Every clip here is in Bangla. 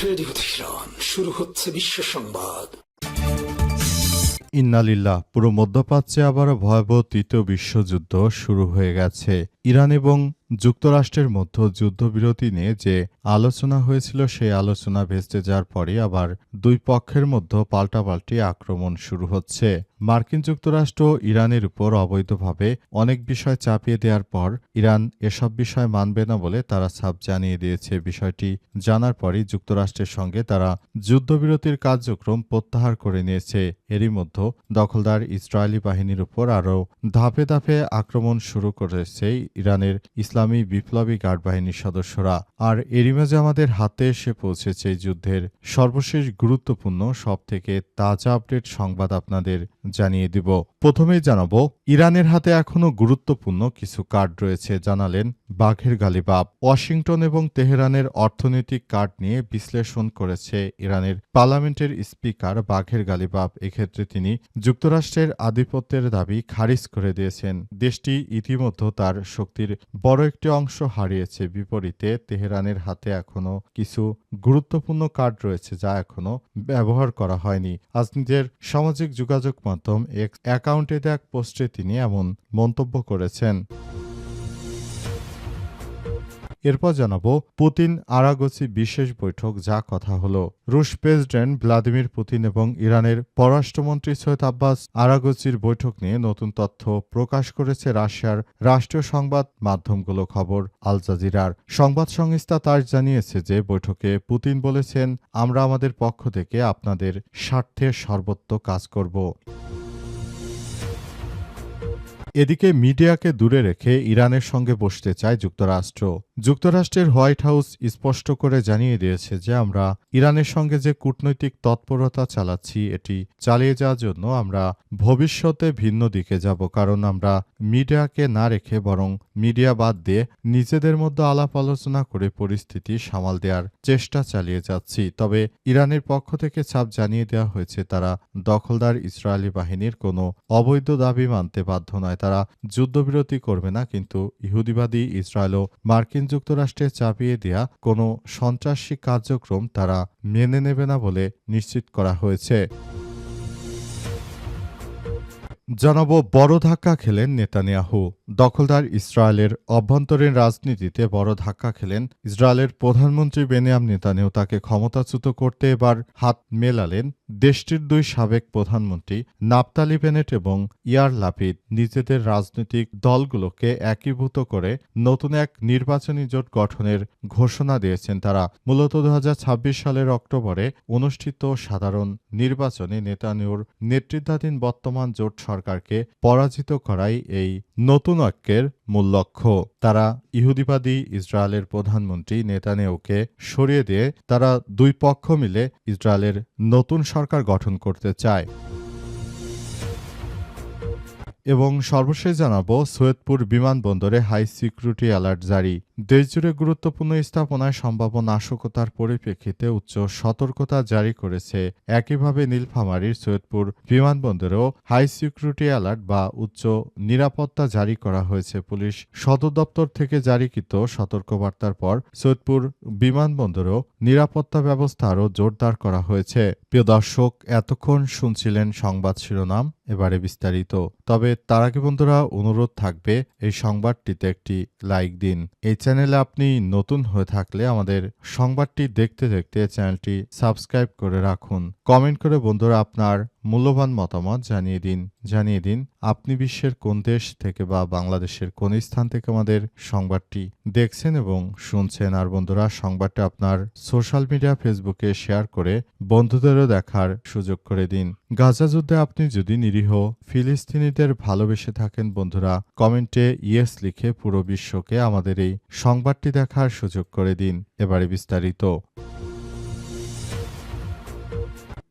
রেডিও তেহরান, শুরু হচ্ছে বিশ্ব সংবাদ। ইন্নালিল্লাহ। পুরো মধ্যপ্রাচ্যে আবারও ভয়াবহ তৃতীয় বিশ্বযুদ্ধ শুরু হয়ে গেছে। ইরান এবং যুক্তরাষ্ট্রের মধ্যে যুদ্ধবিরতি নিয়ে যে আলোচনা হয়েছিল সেই আলোচনা ভেস্তে যাওয়ার পরই আবার দুই পক্ষের মধ্যে পাল্টাপাল্টি আক্রমণ শুরু হচ্ছে। মার্কিন যুক্তরাষ্ট্র ইরানের উপর অবৈধভাবে অনেক বিষয় চাপিয়ে দেওয়ার পর ইরান এসব বিষয় মানবে না বলে তারা ছাপ জানিয়ে দিয়েছে। বিষয়টি জানার পরই যুক্তরাষ্ট্রের সঙ্গে তারা যুদ্ধবিরতির কার্যক্রম প্রত্যাহার করে নিয়েছে। এরই মধ্যে দখলদার ইসরায়েলি বাহিনীর উপর আরও ধাপে ধাপে আক্রমণ শুরু করেছে ইরানের ইসলামী বিপ্লবী গার্ড বাহিনীর সদস্যরা। আর এরই মাঝে আমাদের হাতে এসে পৌঁছেছে এই যুদ্ধের সর্বশেষ গুরুত্বপূর্ণ সবথেকে তাজা আপডেট সংবাদ আপনাদের জানিয়ে দিব। প্রথমেই জানাবো, ইরানের হাতে এখনও গুরুত্বপূর্ণ কিছু কার্ড রয়েছে, জানালেন বাঘের গালিবাফ। ওয়াশিংটন এবং তেহরানের অর্থনৈতিক কার্ড নিয়ে বিশ্লেষণ করেছে ইরানের পার্লামেন্টের স্পিকার বাঘের গালিবাফ। এক্ষেত্রে তিনি যুক্তরাষ্ট্রের আধিপত্যের দাবি খারিজ করে দিয়েছেন। দেশটি ইতিমধ্যে তার শক্তির বড় একটি অংশ হারিয়েছে। বিপরীতে তেহরানের হাতে এখনও কিছু গুরুত্বপূর্ণ কার্ড রয়েছে যা এখনও ব্যবহার করা হয়নি। আজ নিজের সামাজিক যোগাযোগ মাধ্যম এক্স অ্যাকাউন্টে দেওয়া এক পোস্টে তিনি এমন মন্তব্য করেছেন। এরপর জানাবো, পুতিন আরাগোচি বিশেষ বৈঠক, যা কথা হলো। রুশ প্রেসিডেন্ট ভ্লাদিমির পুতিন এবং ইরানের পররাষ্ট্রমন্ত্রী সৈয়দ আব্বাস আরাগোচির বৈঠক নিয়ে নতুন তথ্য প্রকাশ করেছে রাশিয়ার রাষ্ট্রীয় সংবাদ মাধ্যমগুলো। খবর আল জাজিরার সংবাদ সংস্থা তাস জানিয়েছে যে বৈঠকে পুতিন বলেছেন, আমরা আমাদের পক্ষ থেকে আপনাদের স্বার্থে সর্বত্র কাজ করব। এদিকে মিডিয়াকে দূরে রেখে ইরানের সঙ্গে বসতে চায় যুক্তরাষ্ট্র। যুক্তরাষ্ট্রের হোয়াইট হাউস স্পষ্ট করে জানিয়ে দিয়েছে যে আমরা ইরানের সঙ্গে যে কূটনৈতিক তৎপরতা চালাচ্ছি এটি চালিয়ে যাওয়ার জন্য আমরা ভবিষ্যতে ভিন্ন দিকে যাব, কারণ আমরা মিডিয়াকে না রেখে বরং মিডিয়া বাদ দিয়ে নিজেদের মধ্যে আলাপ আলোচনা করে পরিস্থিতি সামাল দেওয়ার চেষ্টা চালিয়ে যাচ্ছি। তবে ইরানের পক্ষ থেকে ছাপ জানিয়ে দেওয়া হয়েছে তারা দখলদার ইসরায়েলি বাহিনীর কোনো অবৈধ দাবি মানতে বাধ্য নয়। তারা যুদ্ধবিরতি করবে না, কিন্তু ইহুদিবাদী ইসরায়েল ও মার্কিন যুক্তরাষ্ট্রে চাপিয়ে দেয়া কোনো সন্ত্রাসী কার্যক্রম তারা মেনে নেবে না বলে নিশ্চিত করা হয়েছে। জানাবো, বড় ধাক্কা খেলেন নেতানিয়াহু। দখলদার ইসরায়েলের অভ্যন্তরীণ রাজনীতিতে বড় ধাক্কা খেলেন ইসরায়েলের প্রধানমন্ত্রী বেনিয়ামিন নেতানিয়াহু। তাকে ক্ষমতাচ্যুত করতে এবার হাত মেলালেন দেশটির দুই সাবেক প্রধানমন্ত্রী নাফতালি বেনেট এবং ইয়ার লাপিদ। নিজেদের রাজনৈতিক দলগুলোকে একীভূত করে নতুন এক নির্বাচনী জোট গঠনের ঘোষণা দিয়েছেন তারা। মূলত 2026 সালের অক্টোবরে অনুষ্ঠিত সাধারণ নির্বাচনে নেতানিয়াহুর নেতৃত্বাধীন বর্তমান জোট সরকারকে পরাজিত করাই এই নতুন ঐক্যের মূল লক্ষ্য। তারা ইহুদিবাদী ইসরায়েলের প্রধানমন্ত্রী নেতানিয়াহুকে সরিয়ে দিয়ে তারা দুই পক্ষ মিলে ইসরায়েলের নতুন সরকার গঠন করতে চায়। এবং সর্বশেষ জানাবো, সৈয়দপুর বিমানবন্দরে হাই সিকিউরিটি অ্যালার্ট জারি। দেশজুড়ে গুরুত্বপূর্ণ স্থাপনায় সম্ভাব্য নাশকতার পরিপ্রেক্ষিতে উচ্চ সতর্কতা জারি করেছে। একইভাবে নীলফামারীর সৈয়দপুর বিমানবন্দরেও হাই সিকিউরিটি অ্যালার্ট বা উচ্চ নিরাপত্তা জারি করা হয়েছে। পুলিশ সদর দপ্তর থেকে জারিকৃত সতর্কবার্তার পর সৈয়দপুর বিমানবন্দরেও নিরাপত্তা ব্যবস্থা আরও জোরদার করা হয়েছে। প্রিয় দর্শক, এতক্ষণ শুনছিলেন সংবাদ শিরোনাম, এবারে বিস্তারিত। তবে তার আগে বন্ধুরা অনুরোধ থাকবে এই সংবাদটিতে একটি লাইক দিন। এই চ্যানেলে আপনি নতুন হয়ে থাকলে আমাদের সংবাদটি দেখতে দেখতে চ্যানেলটি সাবস্ক্রাইব করে রাখুন। কমেন্ট করে বন্ধুরা আপনার মূল্যবান মতামত জানিয়ে দিন আপনি বিশ্বের কোন দেশ থেকে বা বাংলাদেশের কোন স্থান থেকে আমাদের সংবাদটি দেখছেন এবং শুনছেন। আর বন্ধুরা সংবাদটা আপনার সোশ্যাল মিডিয়া ফেসবুকে শেয়ার করে বন্ধুদেরও দেখার সুযোগ করে দিন। গাজা যুদ্ধে আপনি যদি নিরীহ ফিলিস্তিনিদের ভালোবেসে থাকেন বন্ধুরা কমেন্টে ইয়েস লিখে পুরো বিশ্বকে আমাদের এই সংবাদটি দেখার সুযোগ করে দিন। এবারে বিস্তারিত।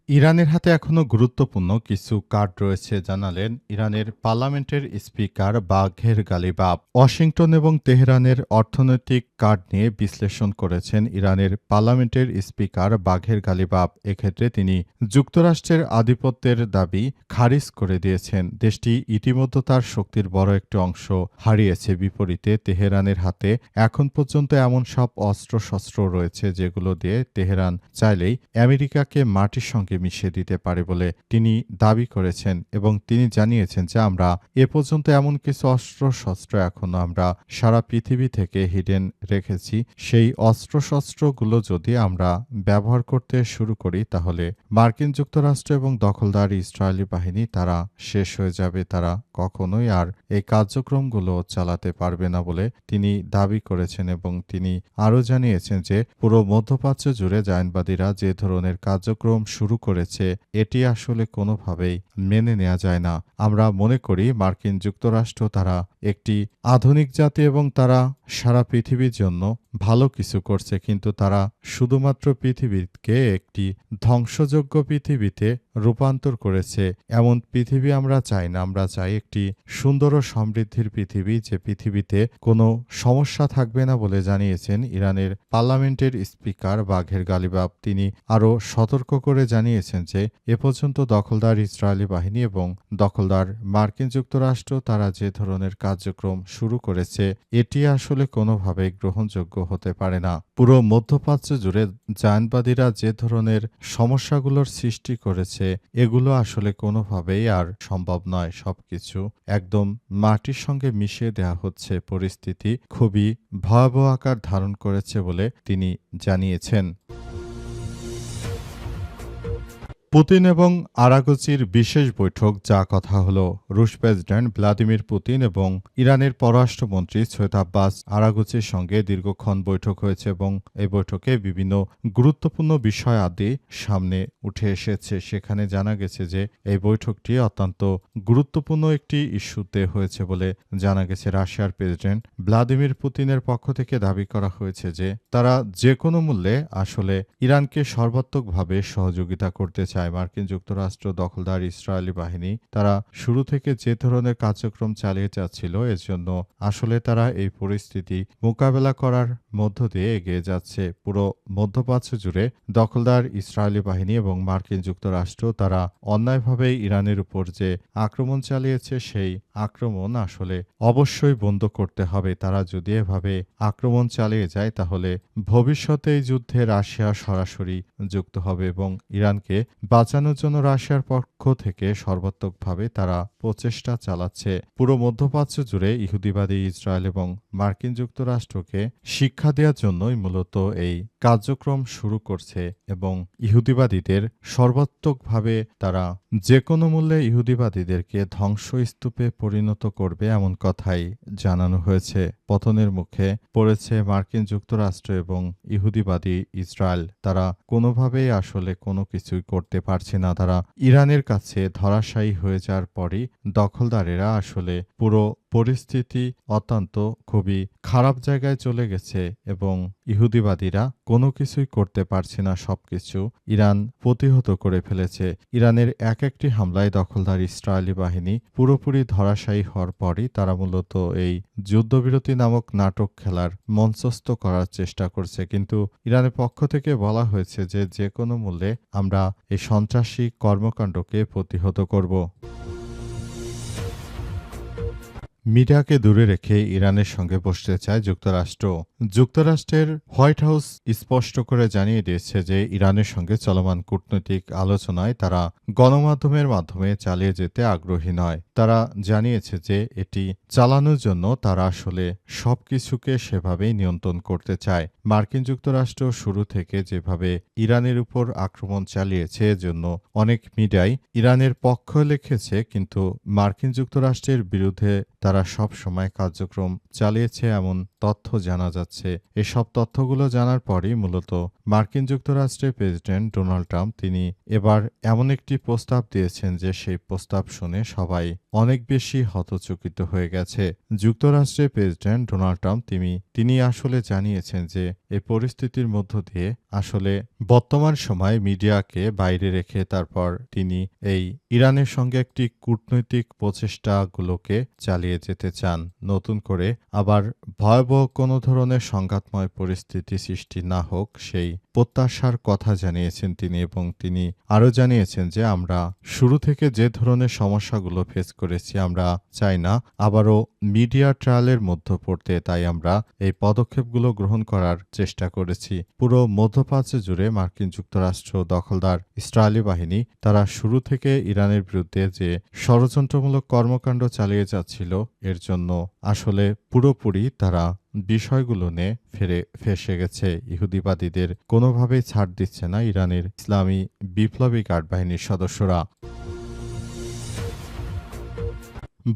ইরানের হাতে এখনও গুরুত্বপূর্ণ কিছু কার্ড রয়েছে, জানালেন ইরানের পার্লামেন্টের স্পিকার বাঘের গালিবাফ। ওয়াশিংটন এবং তেহরানের অর্থনৈতিক কার্ড নিয়ে বিশ্লেষণ করেছেন ইরানের পার্লামেন্টের স্পিকার বাঘের গালিবাফ। এক্ষেত্রে তিনি যুক্তরাষ্ট্রের আধিপত্যের দাবি খারিজ করে দিয়েছেন। দেশটি ইতিমধ্যে তার শক্তির বড় একটি অংশ হারিয়েছে। বিপরীতে তেহরানের হাতে এখন পর্যন্ত এমন সব অস্ত্রশস্ত্র রয়েছে যেগুলো দিয়ে তেহরান চাইলেই আমেরিকাকে মাটির সঙ্গে মিশিয়ে দিতে পারে বলে তিনি দাবি করেছেন এবং তিনি জানিয়েছেন যে আমরা এ পর্যন্ত এমন কিছু অস্ত্রশস্ত্র এখনো আমরা সারা পৃথিবী থেকে হিডেন রেখেছি। সেই অস্ত্রশস্ত্রগুলো যদি আমরা ব্যবহার করতে শুরু করি তাহলে মার্কিন যুক্তরাষ্ট্র এবং দখলদার ইসরায়েলি বাহিনী তারা শেষ হয়ে যাবে। তারা কখনোই আর এই কার্যক্রমগুলো চালাতে পারবে না বলে তিনি দাবি করেছেন এবং তিনি আরও জানিয়েছেন যে পুরো মধ্যপ্রাচ্য জুড়ে জায়নবাদীরা যে ধরনের কার্যক্রম শুরু করেছে এটি আসলে কোনোভাবেই মেনে নেওয়া যায় না। আমরা মনে করি মার্কিন যুক্তরাষ্ট্র তারা একটি আধুনিক জাতি এবং তারা সারা পৃথিবীর জন্য ভালো কিছু করছে, কিন্তু তারা শুধুমাত্র পৃথিবীকে একটি ধ্বংসযোগ্য পৃথিবীতে রূপান্তর করেছে। এমন পৃথিবী আমরা চাই না। আমরা চাই একটি সুন্দর ও সমৃদ্ধির পৃথিবী, যে পৃথিবীতে কোনো সমস্যা থাকবে না বলে জানিয়েছেন ইরানের পার্লামেন্টের স্পিকার বাঘের গালিবাফ। তিনি আরও সতর্ক করে জানিয়েছেন যে এ পর্যন্ত দখলদার ইসরায়েলি বাহিনী এবং দখলদার মার্কিন যুক্তরাষ্ট্র তারা যে ধরনের কার্যক্রম শুরু করেছে এটি আসলে কোনোভাবেই গ্রহণযোগ্য হতে পারে না। পুরো মধ্যপ্রাচ্য জুড়ে জায়নবাদীরা যে ধরনের সমস্যাগুলোর সৃষ্টি করেছে এগুলো আসলে কোনোভাবেই আর সম্ভব নয়। সবকিছু একদম মাটির সঙ্গে মিশিয়ে দেওয়া হচ্ছে। পরিস্থিতি খুবই ভয়াবহ আকার ধারণ করেছে বলে তিনি জানিয়েছেন। পুতিন এবং আরাগচির বিশেষ বৈঠক, যা কথা হলো রুশ প্রেসিডেন্ট ভ্লাদিমির পুতিন এবং ইরানের পররাষ্ট্রমন্ত্রী সৈয়দ আব্বাস আরাগচির সঙ্গে দীর্ঘক্ষণ বৈঠক হয়েছে এবং এই বৈঠকে বিভিন্ন গুরুত্বপূর্ণ বিষয় আদি সামনে উঠে এসেছে। সেখানে জানা গেছে যে এই বৈঠকটি অত্যন্ত গুরুত্বপূর্ণ একটি ইস্যুতে হয়েছে বলে জানা গেছে। রাশিয়ার প্রেসিডেন্ট ভ্লাদিমির পুতিনের পক্ষ থেকে দাবি করা হয়েছে যে তারা যে কোনো মূল্যে আসলে ইরানকে সর্বাত্মকভাবে সহযোগিতা করতে চায়। মার্কিন যুক্তরাষ্ট্র দখলদার ইসরায়েলি বাহিনী তারা শুরু থেকে যে ধরনের কার্যক্রম চালিয়ে যাচ্ছিল এর জন্য আসলে তারা এই পরিস্থিতি মোকাবেলা করার মধ্য দিয়ে এগিয়ে যাচ্ছে। পুরো মধ্যপ্রাচ্য জুড়ে দখলদার ইসরায়েলি বাহিনী এবং মার্কিন যুক্তরাষ্ট্র তারা অন্যায়ভাবে ইরানের উপর যে আক্রমণ চালিয়েছে সেই আক্রমণ আসলে অবশ্যই বন্ধ করতে হবে। তারা যদি এভাবে আক্রমণ চালিয়ে যায় তাহলে ভবিষ্যতে এই যুদ্ধে রাশিয়া সরাসরি যুক্ত হবে এবং ইরানকে বাঁচানোর জন্য রাশিয়ার পক্ষ থেকে সর্বাত্মকভাবে তারা প্রচেষ্টা চালাচ্ছে। পুরো মধ্যপ্রাচ্য জুড়ে ইহুদিবাদী ইসরায়েল এবং মার্কিন যুক্তরাষ্ট্রকে শিক্ষা দেওয়ার জন্যই মূলত এই কার্যক্রম শুরু করছে এবং ইহুদিবাদীদের সর্বাত্মকভাবে তারা যে কোনো মূল্যে ইহুদিবাদীদেরকে ধ্বংসস্তূপে পরিণত করবে এমন কথাই জানানো হয়েছে। পতনের মুখে পড়েছে মার্কিন যুক্তরাষ্ট্র এবং ইহুদিবাদী ইসরায়েল। তারা কোনোভাবেই আসলে কোনো কিছুই করতে পারছে না। তারা ইরানের কাছে ধরাশায়ী হয়ে যাওয়ার পরই দখলদারেরা আসলে পুরো পরিস্থিতি অত্যন্ত খুবই খারাপ জায়গায় চলে গেছে এবং ইহুদিবাদীরা কোনো কিছুই করতে পারছে না। সবকিছু ইরান প্রতিহত করে ফেলেছে। ইরানের এক একটি হামলায় দখলদার ইসরায়েলি বাহিনী পুরোপুরি ধরাশায়ী হওয়ার পরই তারা মূলত এই যুদ্ধবিরতি নামক নাটক খেলার মঞ্চস্থ করার চেষ্টা করছে। কিন্তু ইরানের পক্ষ থেকে বলা হয়েছে যে যে কোনো মূল্যে আমরা এই সন্ত্রাসী কর্মকাণ্ডকে প্রতিহত করব। মিডিয়াকে দূরে রেখে ইরানের সঙ্গে বসতে চায় যুক্তরাষ্ট্র। যুক্তরাষ্ট্রের হোয়াইট হাউস স্পষ্ট করে জানিয়ে দিয়েছে যে ইরানের সঙ্গে চলমান কূটনৈতিক আলোচনায় তারা গণমাধ্যমের মাধ্যমে চালিয়ে যেতে আগ্রহী নয়। তারা জানিয়েছে যে এটি চালানোর জন্য তারা আসলে সবকিছুকে সেভাবেই নিয়ন্ত্রণ করতে চায়। মার্কিন যুক্তরাষ্ট্র শুরু থেকে যেভাবে ইরানের উপর আক্রমণ চালিয়েছে এজন্য অনেক মিডিয়াই ইরানের পক্ষ লিখেছে, কিন্তু মার্কিন যুক্তরাষ্ট্রের বিরুদ্ধে তারা সব সময় কার্যক্রম চালিয়েছে এমন তথ্য জানা যাচ্ছে। এসব তথ্যগুলো জানার পরই মূলত মার্কিন যুক্তরাষ্ট্রের প্রেসিডেন্ট ডোনাল্ড ট্রাম্প তিনি এবার এমন একটি প্রস্তাব দিয়েছেন যে সেই প্রস্তাব শুনে সবাই অনেক বেশি হতচকিত হয়ে গেছে। যুক্তরাষ্ট্রের প্রেসিডেন্ট ডোনাল্ড ট্রাম্প তিনি আসলে জানিয়েছেন যে এই পরিস্থিতির মধ্য দিয়ে আসলে বর্তমান সময়ে মিডিয়াকে বাইরে রেখে তারপর তিনি এই ইরানের সঙ্গে একটি কূটনৈতিক প্রচেষ্টাগুলোকে চালিয়ে যেতে চান। নতুন করে আবার ভয়াবহ কোনো ধরনের সংঘাতময় পরিস্থিতি সৃষ্টি না হোক সেই প্রত্যাশার কথা জানিয়েছেন তিনি, এবং তিনি আরও জানিয়েছেন যে আমরা শুরু থেকে যে ধরনের সমস্যাগুলো ফেস করেছি আমরা চাই না আবারও মিডিয়া ট্রায়ালের মধ্যে পড়তে, তাই আমরা এই পদক্ষেপগুলো গ্রহণ করার চেষ্টা করেছি। পুরো মধ্যপ্রাচ্য জুড়ে মার্কিন যুক্তরাষ্ট্র দখলদার ইসরায়েলি বাহিনী তারা শুরু থেকে ইরানের বিরুদ্ধে যে ষড়যন্ত্রমূলক কর্মকাণ্ড চালিয়ে যাচ্ছিল এর জন্য আসলে পুরোপুরি তারা বিষয়গুলো নিয়ে ফেসে গেছে। ইহুদিবাদীদের কোনোভাবেই ছাড় দিচ্ছে না ইরানের ইসলামী বিপ্লবী গার্ড বাহিনীর সদস্যরা।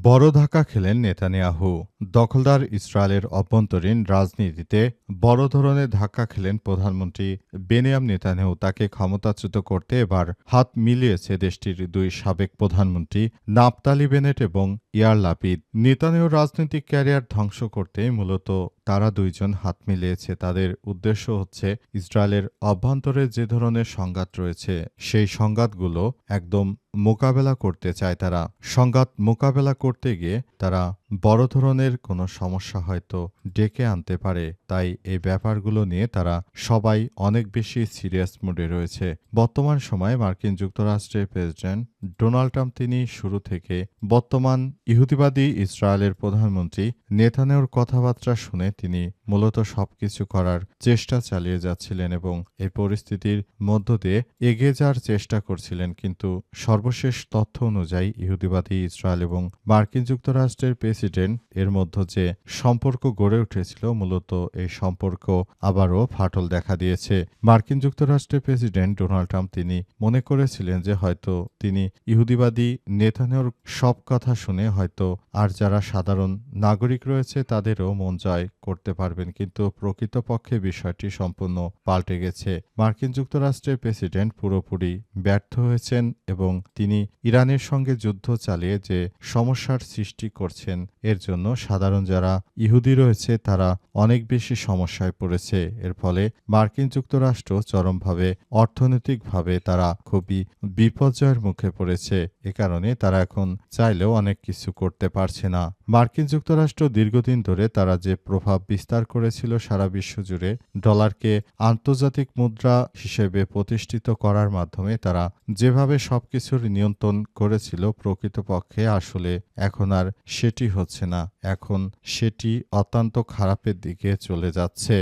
বড় ধাক্কা খেলেন নেতানিয়াহু। দখলদার ইসরায়েলের অভ্যন্তরীণ রাজনীতিতে বড় ধরনের ধাক্কা খেলেন প্রধানমন্ত্রী বেনিয়ামিন নেতানিয়াহু। তাকে ক্ষমতাচ্যুত করতে এবার হাত মিলিয়েছে দেশটির দুই সাবেক প্রধানমন্ত্রী নাফতালি বেনেট এবং ইয়ার লাপিদ। নেতানিয়াহুর রাজনৈতিক ক্যারিয়ার ধ্বংস করতে মূলত তারা দুইজন হাত মিলিয়েছে। তাদের উদ্দেশ্য হচ্ছে ইসরায়েলের অভ্যন্তরে যে ধরনের সংঘাত রয়েছে সেই সংঘাতগুলো একদম মোকাবেলা করতে চায় তারা। সংঘাত মোকাবেলা করতে গিয়ে তারা বড় ধরনের কোনো সমস্যা হয়তো ডেকে আনতে পারে, তাই এই ব্যাপারগুলো নিয়ে তারা সবাই অনেক বেশি সিরিয়াস মুডে রয়েছে। বর্তমান সময়ে মার্কিন যুক্তরাষ্ট্রের প্রেসিডেন্ট ডোনাল্ড ট্রাম্প তিনি শুরু থেকে বর্তমান ইহুদিবাদী ইসরায়েলের প্রধানমন্ত্রী নেতানিয়াহুর কথাবার্তা শুনে তিনি মূলত সবকিছু করার চেষ্টা চালিয়ে যাচ্ছিলেন এবং এই পরিস্থিতির মধ্য দিয়ে এগিয়ে যাওয়ার চেষ্টা করছিলেন। কিন্তু সর্বশেষ তথ্য অনুযায়ী ইহুদিবাদী ইসরায়েল এবং মার্কিন যুক্তরাষ্ট্রের প্রেসিডেন্ট এর মধ্যে যে সম্পর্ক গড়ে উঠেছিল মূলত এই সম্পর্ক আবারও ফাটল দেখা দিয়েছে। মার্কিন যুক্তরাষ্ট্রের প্রেসিডেন্ট ডোনাল্ড ট্রাম্প তিনি মনে করেছিলেন যে হয়তো তিনি ইহুদিবাদী নেতানিয়াহুর সব কথা শুনে হয়তো আর যারা সাধারণ নাগরিক রয়েছে তাদেরও মন জয় করতে পারবেন, কিন্তু প্রকৃতপক্ষে বিষয়টি সম্পূর্ণ পাল্টে গেছে। মার্কিন যুক্তরাষ্ট্রের প্রেসিডেন্ট পুরোপুরি ব্যর্থ হয়েছেন এবং তিনি ইরানের সঙ্গে যুদ্ধ চালিয়ে যে সমস্যার সৃষ্টি করছেন এর জন্য সাধারণ যারা ইহুদি রয়েছে তারা অনেক বেশি সমস্যায় পড়েছে। এর ফলে মার্কিন যুক্তরাষ্ট্র চরমভাবে অর্থনৈতিকভাবে তারা খুবই বিপর্যয়ের মুখে পড়েছে। এ কারণে তারা এখন চাইলেও অনেক কিছু করতে পারছে না। মার্কিন যুক্তরাষ্ট্র দীর্ঘদিন ধরে তারা যে প্রভাব বিস্তার করেছিল সারা বিশ্ব জুড়ে ডলারকে আন্তর্জাতিক মুদ্রা হিসেবে প্রতিষ্ঠিত করার মাধ্যমে তারা যেভাবে সবকিছুর নিয়ন্ত্রণ করেছিল প্রকৃতপক্ষে আসলে এখন আর সেটি হচ্ছে না। এখন সেটি অত্যন্ত খারাপের দিকে চলে যাচ্ছে।